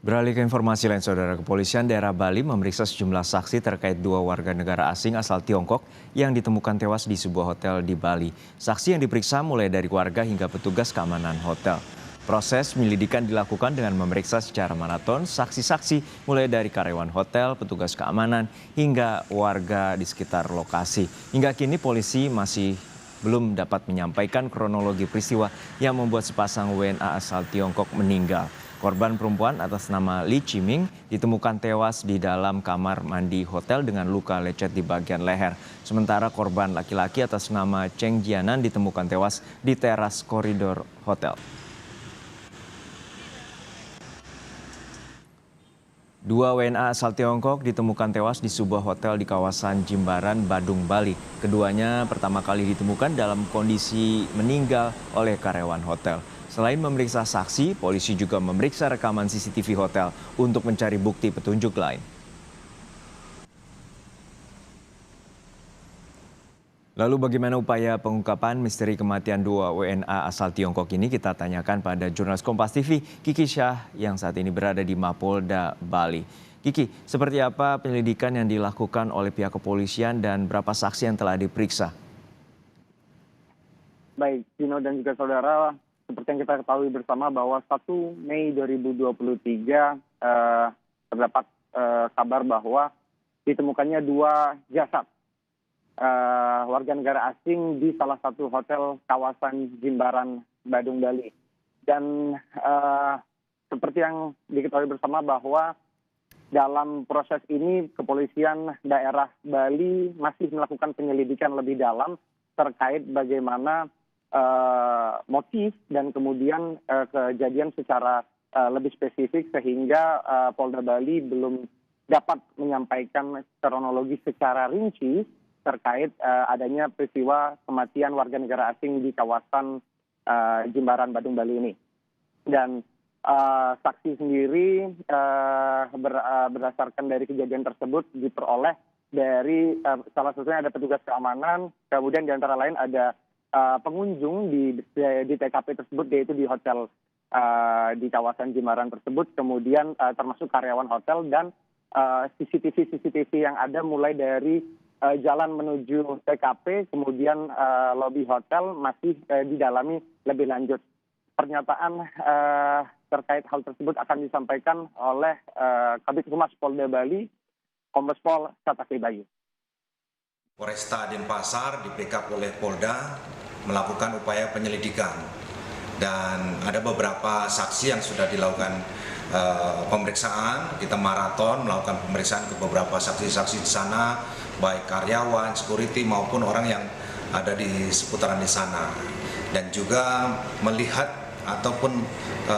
Beralih ke informasi lain, Saudara, Kepolisian daerah Bali memeriksa sejumlah saksi terkait dua warga negara asing asal Tiongkok yang ditemukan tewas di sebuah hotel di Bali. Saksi yang diperiksa mulai dari warga hingga petugas keamanan hotel. Proses penyelidikan dilakukan dengan memeriksa secara maraton saksi-saksi mulai dari karyawan hotel, petugas keamanan, hingga warga di sekitar lokasi. Hingga kini polisi masih belum dapat menyampaikan kronologi peristiwa yang membuat sepasang WNA asal Tiongkok meninggal. Korban perempuan atas nama Li Chiming ditemukan tewas di dalam kamar mandi hotel dengan luka lecet di bagian leher. Sementara korban laki-laki atas nama Cheng Jianan ditemukan tewas di teras koridor hotel. Dua WNA asal Tiongkok ditemukan tewas di sebuah hotel di kawasan Jimbaran, Badung, Bali. Keduanya pertama kali ditemukan dalam kondisi meninggal oleh karyawan hotel. Selain memeriksa saksi, polisi juga memeriksa rekaman CCTV hotel untuk mencari bukti petunjuk lain. Lalu bagaimana upaya pengungkapan misteri kematian dua WNA asal Tiongkok ini? Kita tanyakan pada jurnalis Kompas TV, Kiki Syah, yang saat ini berada di Mapolda Bali. Kiki, seperti apa penyelidikan yang dilakukan oleh pihak kepolisian dan berapa saksi yang telah diperiksa? Baik, Gino dan juga saudara, seperti yang kita ketahui bersama bahwa 1 Mei 2023 terdapat kabar bahwa ditemukannya dua jasad warga negara asing di salah satu hotel kawasan Jimbaran, Badung, Bali. Dan seperti yang diketahui bersama bahwa dalam proses ini kepolisian daerah Bali masih melakukan penyelidikan lebih dalam terkait bagaimana motif dan kemudian kejadian secara lebih spesifik sehingga Polda Bali belum dapat menyampaikan kronologi secara rinci terkait adanya peristiwa kematian warga negara asing di kawasan Jimbaran, Badung, Bali ini. Dan saksi sendiri berdasarkan dari kejadian tersebut diperoleh dari salah satunya ada petugas keamanan, kemudian di antara lain ada pengunjung di TKP tersebut, yaitu di hotel di kawasan Jimbaran tersebut, kemudian termasuk karyawan hotel dan CCTV yang ada mulai dari jalan menuju TKP, kemudian lobi hotel masih didalami lebih lanjut. Pernyataan terkait hal tersebut akan disampaikan oleh Kabid Humas Polda Bali, Kombes Pol Satake Bayu. Polresta Denpasar di backup oleh Polda melakukan upaya penyelidikan dan ada beberapa saksi yang sudah dilakukan pemeriksaan. Kita maraton melakukan pemeriksaan ke beberapa saksi-saksi di sana, baik karyawan, security maupun orang yang ada di seputaran di sana, dan juga melihat ataupun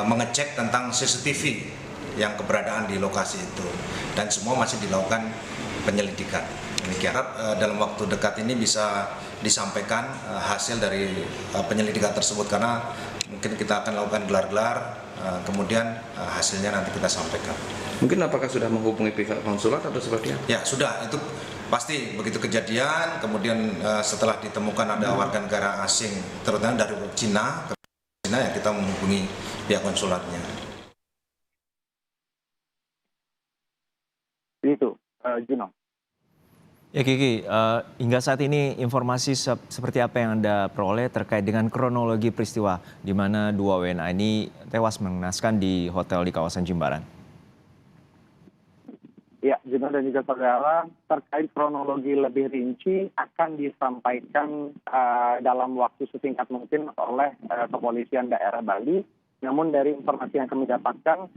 mengecek tentang CCTV yang keberadaan di lokasi itu, dan semua masih dilakukan penyelidikan. Demikian, dalam waktu dekat ini bisa disampaikan hasil dari penyelidikan tersebut, karena mungkin kita akan lakukan gelar-gelar, kemudian hasilnya nanti kita sampaikan. Mungkin apakah sudah menghubungi pihak konsulat atau seperti apa? Ya sudah, itu pasti begitu kejadian, kemudian setelah ditemukan ada warga negara asing, terutama dari Cina, ya kita menghubungi pihak konsulatnya. Itu, Juno. Ya Kiki, hingga saat ini informasi seperti apa yang Anda peroleh terkait dengan kronologi peristiwa di mana dua WNA ini tewas mengenaskan di hotel di kawasan Jimbaran? Ya, Juno dan juga saudara, terkait kronologi lebih rinci akan disampaikan dalam waktu sesingkat mungkin oleh kepolisian daerah Bali. Namun dari informasi yang kami dapatkan,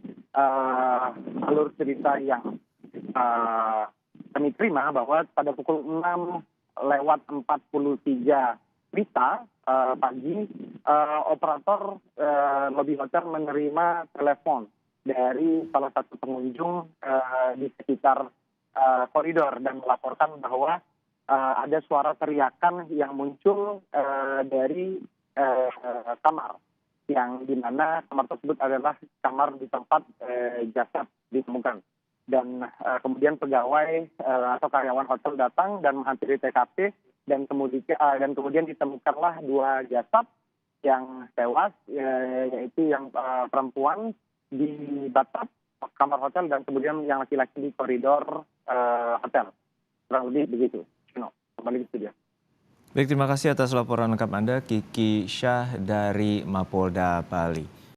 alur cerita yang kami terima bahwa pada pukul 6:43 WITA pagi, operator lobi hotel menerima telepon dari salah satu pengunjung di sekitar koridor dan melaporkan bahwa ada suara teriakan yang muncul dari kamar, yang dimana kamar tersebut adalah kamar di tempat jasad ditemukan. Dan kemudian pegawai atau karyawan hotel datang dan menghampiri TKP, dan kemudian ditemukanlah dua jasad yang tewas, yaitu yang perempuan di batap kamar hotel dan kemudian yang laki-laki di koridor hotel. Kurang lebih begitu. Kembali ke studio. Baik, terima kasih atas laporan lengkap Anda, Kiki Syah dari Mapolda Bali.